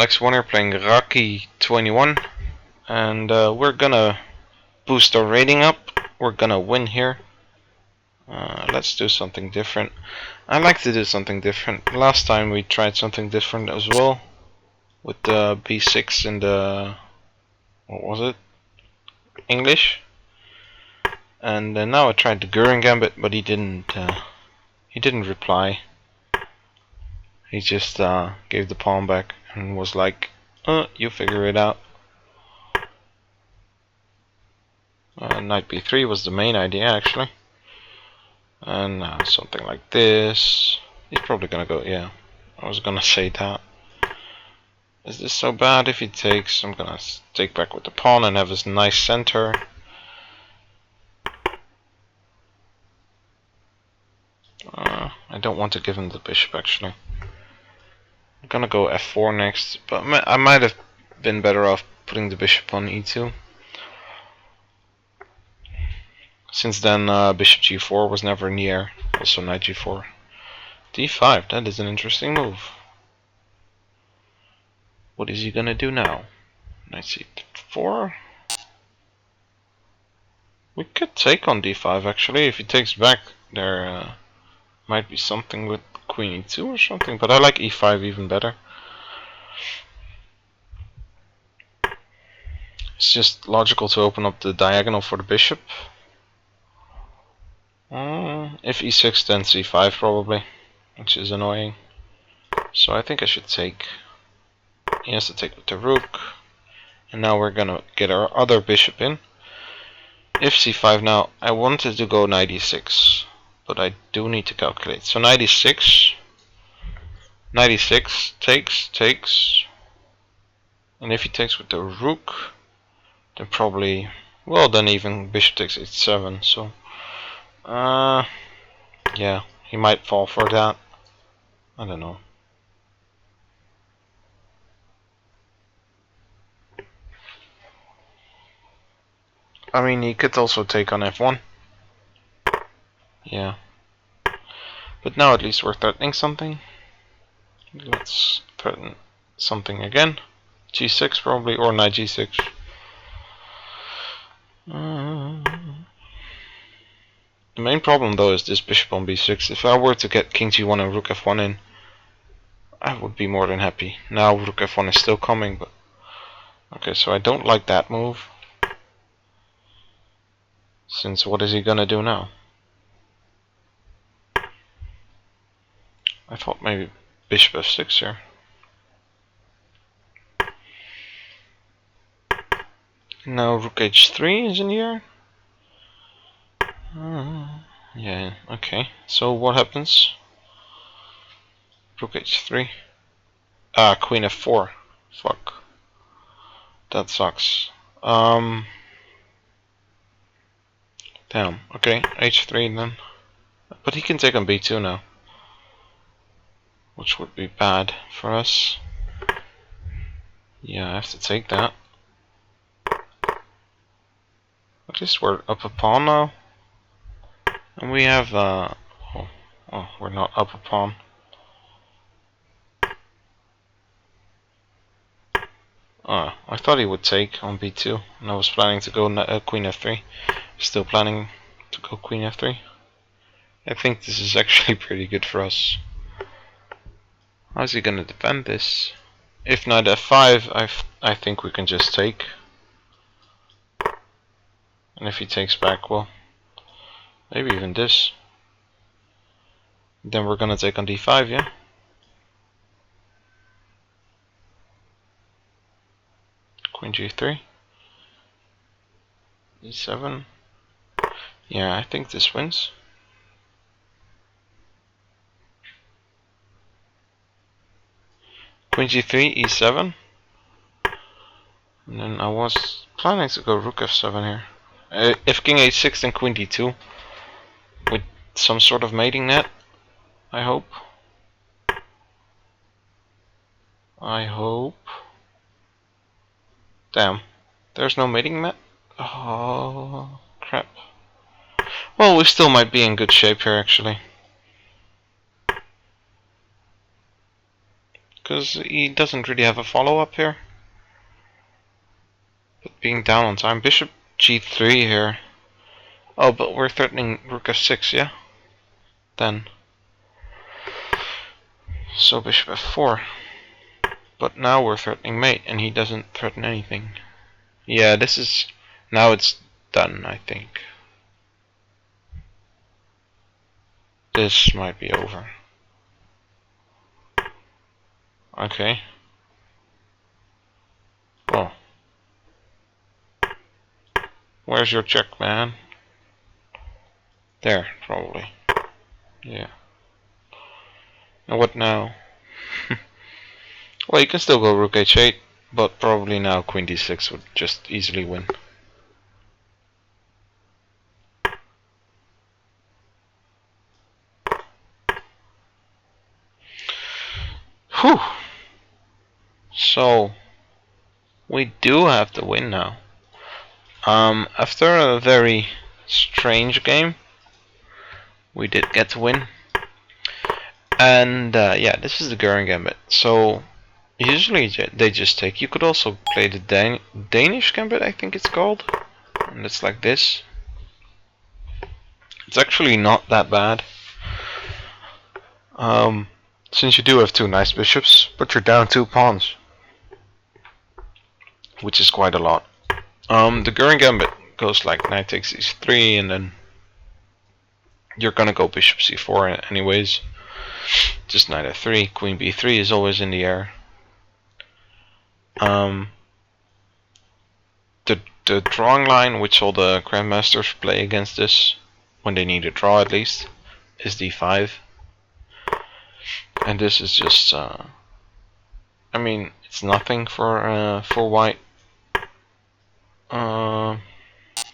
alexy1 are playing rakki21, and we're gonna boost our rating up. We're gonna win here. Let's do something different. I like to do something different. Last time we tried something different as well, with the b6 and the, what was it? English. And now I tried the Gurren Gambit, but he didn't reply. He just gave the pawn back and was like, you figure it out. Knight b3 was the main idea actually. And something like this. He's probably gonna go, yeah. I was gonna say that. Is this so bad if he takes? I'm gonna take back with the pawn and have his nice center. I don't want to give him the bishop actually. I'm gonna go f4 next, but I might have been better off putting the bishop on e2. Since then, bishop g4 was never in the air. Also knight g4. d5, that is an interesting move. What is he gonna do now? Knight c4? We could take on d5 actually. If he takes back, there might be something with queen e2 or something, but I like e5 even better. It's just logical to open up the diagonal for the bishop. If e6 then c5 probably, which is annoying. So I think I should take. He has to take with the rook. And now we're gonna get our other bishop in. If c5 now, I wanted to go knight e6, but I do need to calculate. So knight e6, takes. And if he takes with the rook, then probably, well then even bishop takes h7, so yeah, he might fall for that. I don't know. I mean, he could also take on f1. Yeah. But now at least we're threatening something. Let's threaten something again. g6 probably, or knight g6. The main problem though is this bishop on b6. If I were to get king g1 and rook f1 in, I would be more than happy. Now rook f1 is still coming, but okay, so I don't like that move. Since what is he gonna do now? I thought maybe bishop f6 here. Now rook h3 is in here. Yeah, okay. So what happens? Rook h3. Queen f4. Fuck. That sucks. Damn. Okay, h3 then. But he can take on b2 now, which would be bad for us. Yeah, I have to take that. At least we're up a pawn now. And we have, oh, we're not up a pawn. I thought he would take on b2, and I was planning to go queen f3. Still planning to go queen f3. I think this is actually pretty good for us. How's he gonna defend this? If knight f5, I think we can just take. And if he takes back, well, maybe even this. Then we're gonna take on d5, yeah? Queen g3. e7. Yeah, I think this wins. Queen g3, e7. And then I was planning to go rook f7 here. If king h6, then queen d2. With some sort of mating net, I hope. Damn, there's no mating net? Oh, crap. Well, we still might be in good shape here, actually. because he doesn't really have a follow-up here. But being down on time, bishop g3 here. Oh, but we're threatening rook f6, yeah? Then. So bishop f4. But now we're threatening mate, and he doesn't threaten anything. Yeah, this is... Now it's done, I think. This might be over. Okay. Oh. Where's your check, man? There, probably. Yeah. And what now? Well, you can still go rook h8, but probably now queen d6 would just easily win. Whew! So, we do have the win now. After a very strange game, we did get to win. And yeah, this is the Gurren Gambit. So, usually they just take. You could also play the Danish Gambit, I think it's called. And it's like this. It's actually not that bad. Since you do have two nice bishops, but you're down 2 pawns, which is quite a lot. The Gurren Gambit goes like knight takes e3, and then you're gonna go bishop c4 anyways. Just knight f3, queen b3 is always in the air. The drawing line which all the grandmasters play against this, when they need a draw at least, is d5. And this is just, I mean, it's nothing for white.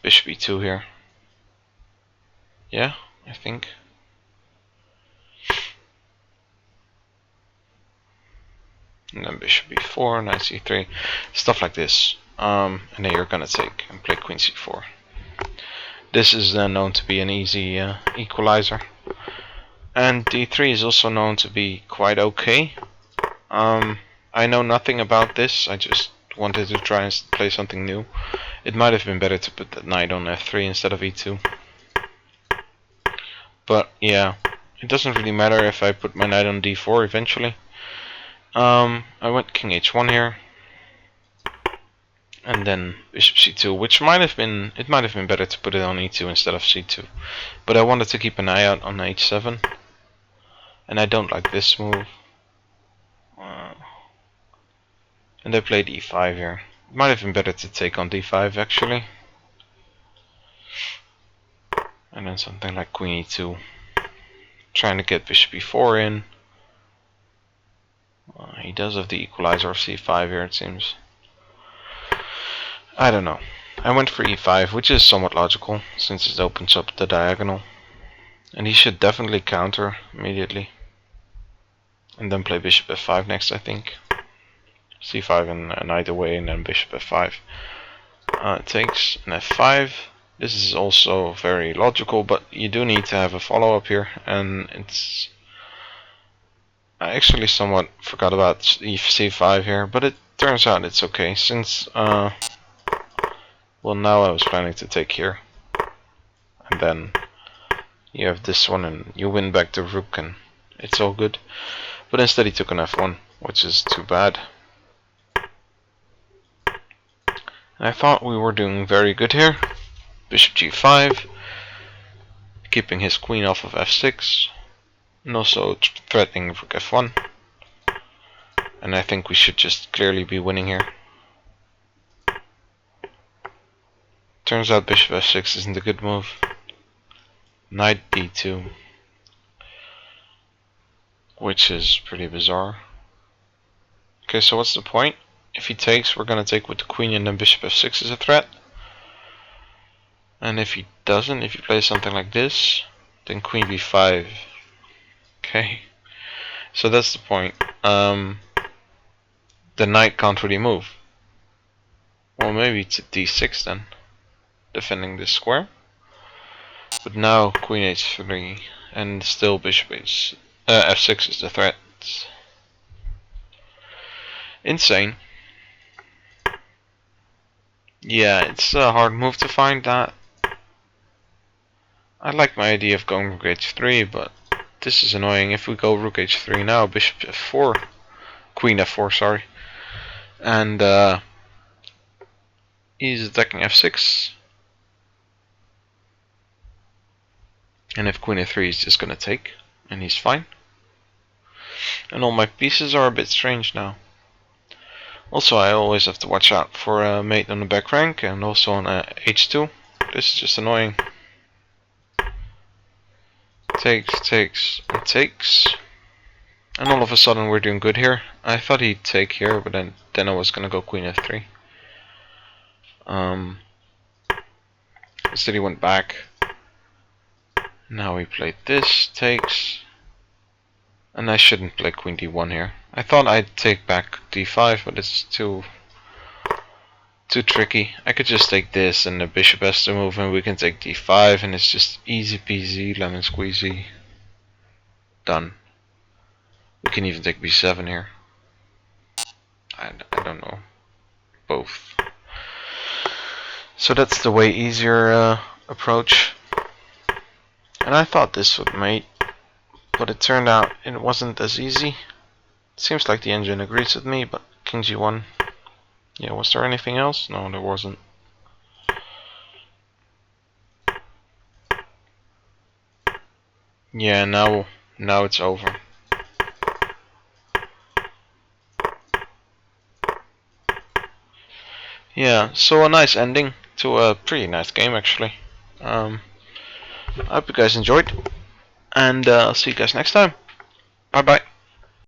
Bishop e2 here. Yeah, I think. And then bishop b4, knight c3, stuff like this. And then you're gonna take and play queen c4. This is known to be an easy equalizer. And d3 is also known to be quite okay. I know nothing about this, I just wanted to try and play something new. It might have been better to put the knight on f3 instead of e2. But yeah, it doesn't really matter if I put my knight on d4 eventually. I went king h1 here. And then bishop c2, which might have been better to put it on e2 instead of c2. But I wanted to keep an eye out on h7. And I don't like this move. And I played e5 here. It might have been better to take on d5 actually. And then something like queen e2. Trying to get bishop e4 in. He does have the equalizer of c5 here, it seems. I don't know. I went for e5, which is somewhat logical, since it opens up the diagonal. And he should definitely counter immediately. And then play bishop f5 next, I think. c5 and knight away, and then bishop f5. It takes an f5. This is also very logical, but you do need to have a follow-up here, and it's... I actually somewhat forgot about c5 here, but it turns out it's okay, since... well, now I was planning to take here. And then you have this one, and you win back the rook, and it's all good. But instead he took an f1, which is too bad. And I thought we were doing very good here. Bishop g5, keeping his queen off of f6, and also threatening rook f1. And I think we should just clearly be winning here. Turns out bishop f6 isn't a good move. Knight d2, which is pretty bizarre. Okay, so what's the point? If he takes, we're gonna take with the queen, and then bishop f6 is a threat. And if he doesn't, if he plays something like this, then queen b5. Okay, so that's the point. The knight can't really move. Well, maybe it's a d6 then, defending this square. But now queen h3, and still bishop h f6 is the threat. Insane. Yeah, it's a hard move to find that. I like my idea of going rook h3, but this is annoying. If we go rook h3 now, bishop f4, queen f4, sorry, and he's attacking f6, and if queen f3 he's just gonna take, and he's fine. And all my pieces are a bit strange now. Also, I always have to watch out for a mate on the back rank, and also on h2. This is just annoying. Takes, takes, and takes. And all of a sudden we're doing good here. I thought he'd take here, but then I was gonna go queen f3. Instead he went back. Now he played this, takes. And I shouldn't play queen d1 here. I thought I'd take back d5, but it's too tricky. I could just take this and the bishop has to move and we can take d5 and it's just easy peasy, lemon squeezy. Done. We can even take b7 here. I don't know. Both. So that's the way easier approach. And I thought this would mate, but it turned out it wasn't as easy. Seems like the engine agrees with me, but king g1. Yeah, was there anything else? No, there wasn't. Yeah, now it's over. Yeah, so a nice ending to a pretty nice game actually. I hope you guys enjoyed, and I'll see you guys next time. Bye bye.